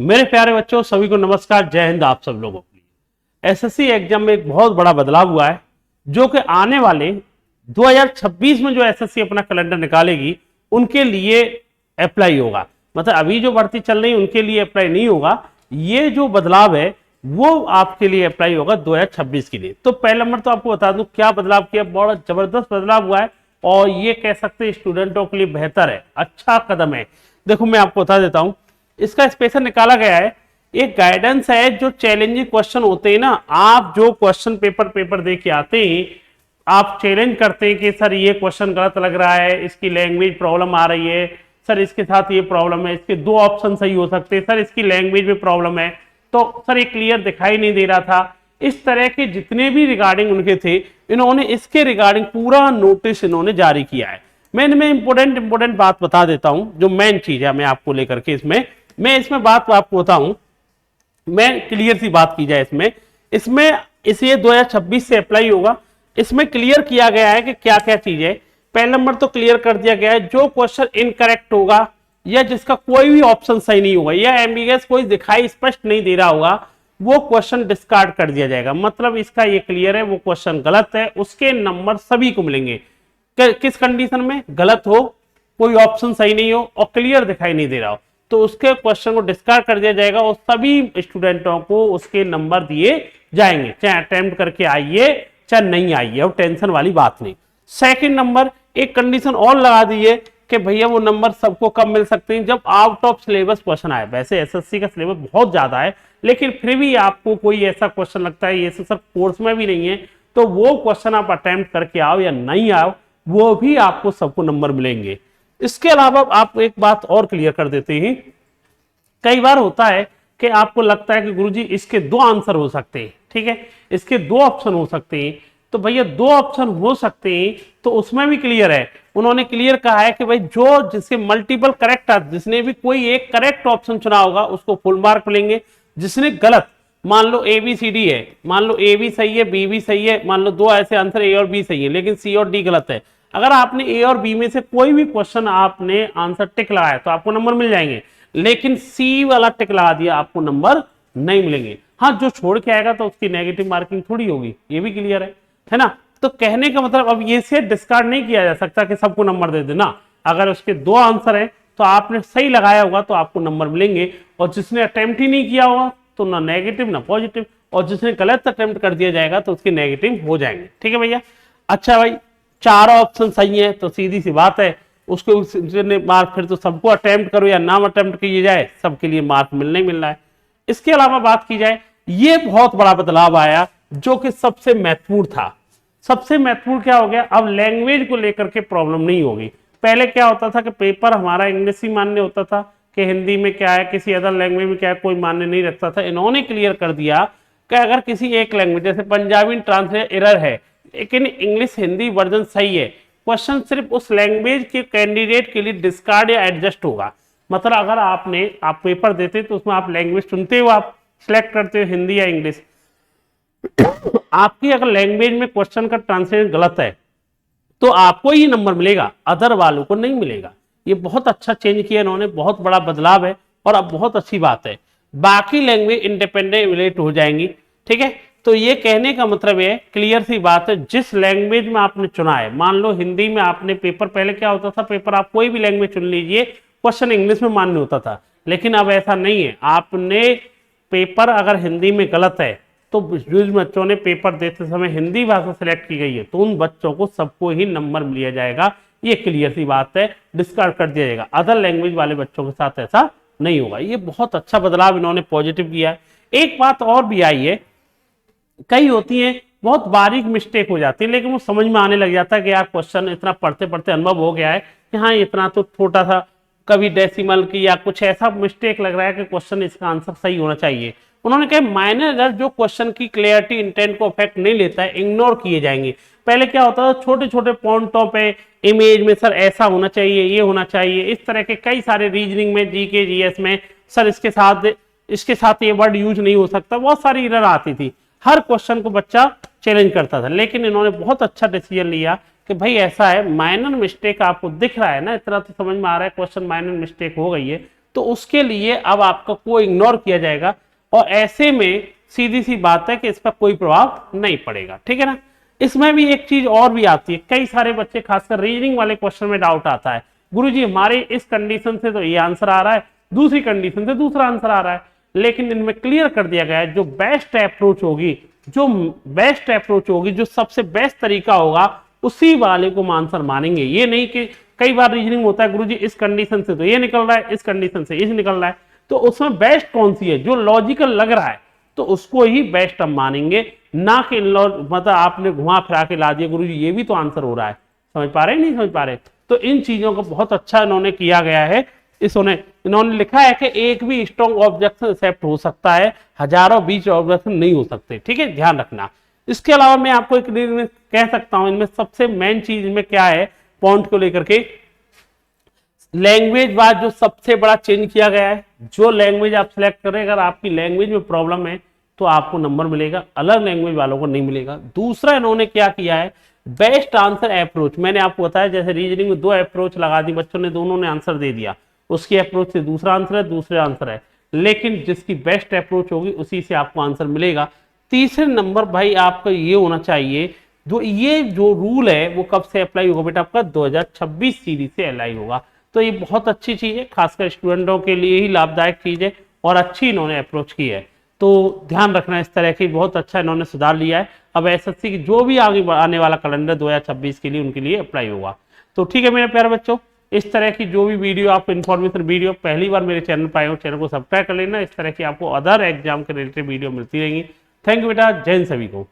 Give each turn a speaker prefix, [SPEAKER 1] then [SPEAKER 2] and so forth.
[SPEAKER 1] मेरे प्यारे बच्चों, सभी को नमस्कार, जय हिंद। आप सब लोगों के लिए एसएससी एग्जाम में एक बहुत बड़ा बदलाव हुआ है, जो कि आने वाले 2026 में जो एसएससी अपना कैलेंडर निकालेगी उनके लिए अप्लाई होगा। मतलब अभी जो भर्ती चल रही है उनके लिए अप्लाई नहीं होगा। ये जो बदलाव है वो आपके लिए अप्लाई होगा 2026 के लिए। तो पहला नंबर तो आपको बता दूं क्या बदलाव किया, बहुत जबरदस्त बदलाव हुआ है और ये कह सकते हैं स्टूडेंटों के लिए बेहतर है, अच्छा कदम है। देखो मैं आपको बता देता हूं, इसका स्पेशल निकाला गया है, एक गाइडेंस है। जो चैलेंजिंग क्वेश्चन होते हैं ना, आप जो क्वेश्चन पेपर दे के आते हैं, आप चैलेंज करते हैं कि सर ये क्वेश्चन गलत लग रहा है, इसकी लैंग्वेज प्रॉब्लम आ रही है, सर इसके साथ ये प्रॉब्लम है, इसके दो ऑप्शन सही हो सकते हैं, सर इसकी लैंग्वेज में प्रॉब्लम है, तो सर ये क्लियर दिखाई नहीं दे रहा था। इस तरह के जितने भी रिगार्डिंग उनके थे, इन्होंने इसके रिगार्डिंग पूरा नोटिस इन्होंने जारी किया है। मैं इनमें इंपोर्टेंट बात बता देता हूं, जो मेन चीज है मैं आपको लेकर के इसमें बात आपको बताऊं। मैं क्लियर सी बात की जाए इसमें इसे 2026 से अप्लाई होगा। इसमें क्लियर किया गया है कि क्या क्या चीज है। पहला नंबर तो क्लियर कर दिया गया है, जो क्वेश्चन इनकरेक्ट होगा या जिसका कोई भी ऑप्शन सही नहीं होगा या एम्बिगस कोई दिखाई स्पष्ट नहीं दे रहा होगा, वो क्वेश्चन डिस्कार्ड कर दिया जाएगा। मतलब इसका ये क्लियर है, वो क्वेश्चन गलत है, उसके नंबर सभी को मिलेंगे। किस कंडीशन में? गलत हो, कोई ऑप्शन सही नहीं हो और क्लियर दिखाई नहीं दे रहा हो, तो उसके क्वेश्चन को डिस्कार्ड कर दिया जाएगा और सभी स्टूडेंटों को उसके नंबर दिए जाएंगे, चाहे अटेम्प्ट करके आइए चाहे नहीं आइए, और टेंशन वाली बात नहीं। सेकंड नंबर, एक कंडीशन और लगा दी है कि भैया वो नंबर सबको कब मिल सकते हैं? जब आउट ऑफ सिलेबस क्वेश्चन आए। वैसे एसएससी का सिलेबस बहुत ज्यादा है, लेकिन फिर भी आपको कोई ऐसा क्वेश्चन लगता है ये सर कोर्स में भी नहीं है, तो वो क्वेश्चन आप अटेम्प्ट करके आओ या नहीं आओ, वो भी आपको सबको नंबर मिलेंगे। इसके अलावा आप एक बात और क्लियर कर देते हैं, कई बार होता है कि आपको लगता है कि गुरुजी इसके दो आंसर हो सकते हैं, ठीक है, इसके दो ऑप्शन हो सकते हैं, तो भैया दो ऑप्शन हो सकते हैं तो उसमें भी क्लियर है। उन्होंने क्लियर कहा है कि भाई जो जिसके मल्टीपल करेक्ट, जिसने भी कोई एक करेक्ट ऑप्शन चुना होगा उसको फुल मार्क मिलेंगे। जिसने गलत, मान लो ए बी सी डी है, मान लो ए भी सही है बी भी सही है, मान लो दो ऐसे आंसर ए और बी सही है लेकिन सी और डी गलत है, अगर आपने ए और बी में से कोई भी क्वेश्चन आपने आंसर टिक लगाया तो आपको नंबर मिल जाएंगे, लेकिन सी वाला टिक लगा दिया आपको नंबर नहीं मिलेंगे। हाँ, जो छोड़ के आएगा तो उसकी नेगेटिव मार्किंग थोड़ी होगी, ये भी क्लियर है ना। तो कहने का मतलब अब ये से डिस्कार्ड नहीं किया जा सकता कि सबको नंबर दे देना। अगर उसके दो आंसर है तो आपने सही लगाया होगा तो आपको नंबर मिलेंगे, और जिसने अटेम्प्ट ही नहीं किया होगा तो ना नेगेटिव ना पॉजिटिव, और जिसने गलत अटेम्प्ट कर दिया जाएगा तो उसके नेगेटिव हो जाएंगे। ठीक है भैया। अच्छा भाई, चार ऑप्शन सही है तो सीधी सी बात है उसको मार्क, फिर तो सबको अटेम्प्ट करो या नाम अटेम्प्ट किए जाए, सबके लिए मार्क मिलना ही मिल रहा है। इसके अलावा बात की जाए, ये बहुत बड़ा बदलाव आया जो कि सबसे महत्वपूर्ण था। सबसे महत्वपूर्ण क्या हो गया, अब लैंग्वेज को लेकर के प्रॉब्लम नहीं होगी। पहले क्या होता था कि पेपर हमारा इंग्लिश ही मान्य होता था, कि हिंदी में क्या है, किसी अदर लैंग्वेज में क्या है, कोई मान्य नहीं रखता था। इन्होंने क्लियर कर दिया कि अगर किसी एक लैंग्वेज, जैसे पंजाबी ट्रांसलेट एरर है लेकिन इंग्लिश हिंदी वर्जन सही है, क्वेश्चन सिर्फ उस लैंग्वेज के कैंडिडेट के लिए डिस्कार्ड या एडजस्ट होगा। मतलब अगर आप पेपर देते तो उसमें आप लैंग्वेज चुनते हो, आप सिलेक्ट करते हो हिंदी या इंग्लिश, आपकी अगर लैंग्वेज में क्वेश्चन का ट्रांसलेशन गलत है तो आपको ही नंबर मिलेगा, अदर वालों को नहीं मिलेगा। ये बहुत अच्छा चेंज किया इन्होंने, बहुत बड़ा बदलाव है और अब बहुत अच्छी बात है। बाकी लैंग्वेज इंडिपेंडेंट इवैल्यूएट हो जाएंगी। ठीक है, तो ये कहने का मतलब है, क्लियर सी बात है, जिस लैंग्वेज में आपने चुना है, मान लो हिंदी में आपने पेपर, पहले क्या होता था, पेपर आप कोई भी लैंग्वेज चुन लीजिए, क्वेश्चन इंग्लिश में मान्य होता था, लेकिन अब ऐसा नहीं है। आपने पेपर अगर हिंदी में गलत है तो जिन बच्चों ने पेपर देते समय हिंदी भाषा सिलेक्ट की गई है तो उन बच्चों को सबको ही नंबर लिया जाएगा। ये क्लियर सी बात है, डिस्कार्ड कर दिया जाएगा। अदर लैंग्वेज वाले बच्चों के साथ ऐसा नहीं होगा। ये बहुत अच्छा बदलाव इन्होंने पॉजिटिव किया है। एक बात और भी आई है, कई होती है बहुत बारीक मिस्टेक हो जाती है, लेकिन वो समझ में आने लग जाता है कि यार क्वेश्चन इतना पढ़ते पढ़ते अनुभव हो गया है कि हाँ इतना तो छोटा सा, कभी डेसिमल की या कुछ ऐसा मिस्टेक लग रहा है कि क्वेश्चन इसका आंसर सही होना चाहिए। उन्होंने कहा माइनर एरर जो क्वेश्चन की क्लियरिटी इंटेंट को अफेक्ट नहीं लेता है, इग्नोर किए जाएंगे। पहले क्या होता था, छोटे छोटे पॉइंटों पे इमेज में सर ऐसा होना चाहिए, ये होना चाहिए, इस तरह के कई सारे रीजनिंग में, जीके जीएस में सर इसके साथ ये वर्ड यूज नहीं हो सकता, बहुत सारी एरर आती थी। हर क्वेश्चन को बच्चा चैलेंज करता था, लेकिन इन्होंने बहुत अच्छा डिसीजन लिया कि भाई ऐसा है, माइनर मिस्टेक आपको दिख रहा है ना, इतना तो समझ में आ रहा है क्वेश्चन माइनर मिस्टेक हो गई है, तो उसके लिए अब आपका कोई इग्नोर किया जाएगा, और ऐसे में सीधी सी बात है कि इस पर कोई प्रभाव नहीं पड़ेगा। ठीक है ना। इसमें भी एक चीज और भी आती है, कई सारे बच्चे खासकर रीजनिंग वाले क्वेश्चन में डाउट आता है, गुरुजी हमारे इस कंडीशन से तो ये आंसर आ रहा है, दूसरी कंडीशन से दूसरा आंसर आ रहा है। लेकिन इनमें क्लियर कर दिया गया है जो बेस्ट अप्रोच होगी, जो सबसे बेस्ट तरीका होगा उसी वाले को हम आंसर मानेंगे। ये नहीं कि कई बार रीजनिंग होता है गुरुजी इस कंडीशन से तो ये निकल रहा है, इस कंडीशन से ये निकल रहा है, तो उसमें बेस्ट कौन सी है, जो लॉजिकल लग रहा है तो उसको ही बेस्ट हम मानेंगे, ना कि मतलब आपने घुमा फिरा के ला दिया गुरुजी ये भी तो आंसर हो रहा है। समझ पा रहे नहीं समझ पा रहे। तो इन चीजों को बहुत अच्छा इन्होंने किया गया है। इन्होंने लिखा है कि एक भी स्ट्रॉन्ग ऑब्जेक्शन एक्सेप्ट हो सकता है, हजारों बीच ऑब्जेक्शन नहीं हो सकते। ठीक है, ध्यान रखना। इसके अलावा मैं आपको एक कह सकता हूं, इनमें सबसे मेन चीज इनमें क्या है, पॉइंट को लेकर के लैंग्वेज वाइज जो सबसे बड़ा चेंज किया गया है, जो लैंग्वेज आप सिलेक्ट करें, अगर आपकी लैंग्वेज में प्रॉब्लम है तो आपको नंबर मिलेगा, अलग लैंग्वेज वालों को नहीं मिलेगा। दूसरा इन्होंने क्या किया है, बेस्ट आंसर अप्रोच, मैंने आपको बताया जैसे रीजनिंग में 2 अप्रोच लगा दी, बच्चों ने दोनों ने आंसर दे दिया, उसकी अप्रोच से दूसरा आंसर है, दूसरा आंसर है, लेकिन जिसकी बेस्ट अप्रोच होगी उसी से आपको आंसर मिलेगा। तीसरे नंबर भाई आपका ये होना चाहिए, ये जो रूल है वो कब से अप्लाई होगा बेटा, आपका 2026 सीरीज से अप्लाई होगा। तो ये बहुत अच्छी चीज है, खासकर स्टूडेंटों के लिए ही लाभदायक चीज है, और अच्छी इन्होंने अप्रोच की है। तो ध्यान रखना, इस तरह की बहुत अच्छा इन्होंने सुधार लिया है। अब एसएससी की जो भी आगे आने वाला कैलेंडर 2026 के लिए उनके लिए अप्लाई होगा। तो ठीक है मेरे प्यारे बच्चों, इस तरह की जो भी वीडियो आप इन्फॉर्मेशन वीडियो पहली बार मेरे चैनल पर आए हो, चैनल को सब्सक्राइब कर लेना। इस तरह की आपको अदर एग्जाम के रिलेटेड वीडियो मिलती रहेंगी। थैंक यू बेटा, जय हिंद सभी को।